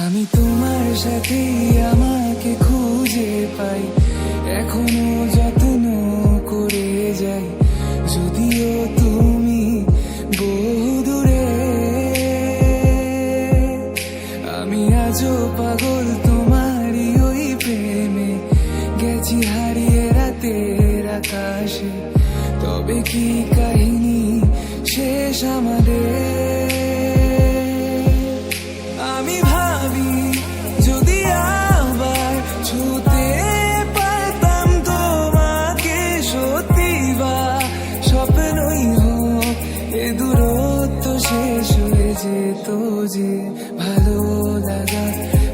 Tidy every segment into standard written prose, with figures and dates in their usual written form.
আমি তোমার সাথে আমাকে খুঁজে পাই, এখনো যত্ন করে যাই, যদিও তুমি বহু দূরে। আমি আজও পাগল তোমারই ওই প্রেমে, গেছি হারিয়ে রাতের আকাশে। তবে কি কাহিনী শেষ আমাদের? আমি ভাবি যদি আবার ছুতে পারতাম তোমাকে, সত্যি বা স্বপ্নই হোক এ দূরত্ব শেষ হয়ে যেত যে। ভালো লাগা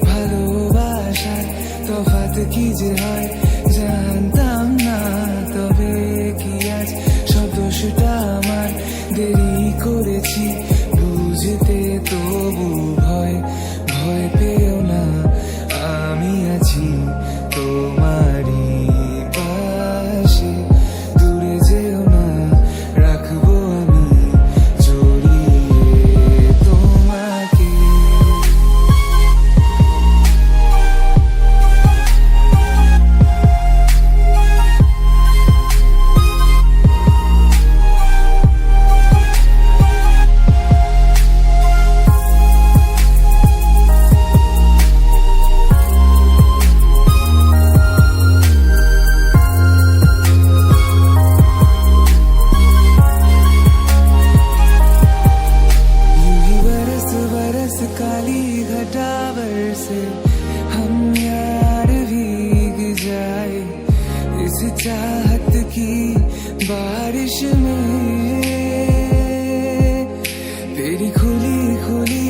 ভালোবাসার তফাৎ কি যে হয় জানতাম না। তবে কি আজ সব দোষটা আমার, দেরি করেছি বুঝতে, তবু ভয় ভয় পেও না, আমি আছি তোমারই পাশে। দূরে যেও না, রাখবো আমি জড়িয়ে তোমাকে। काली घटावर से हम यार भीग जाए इस चाहत की बारिश में। तेरी खुली खुली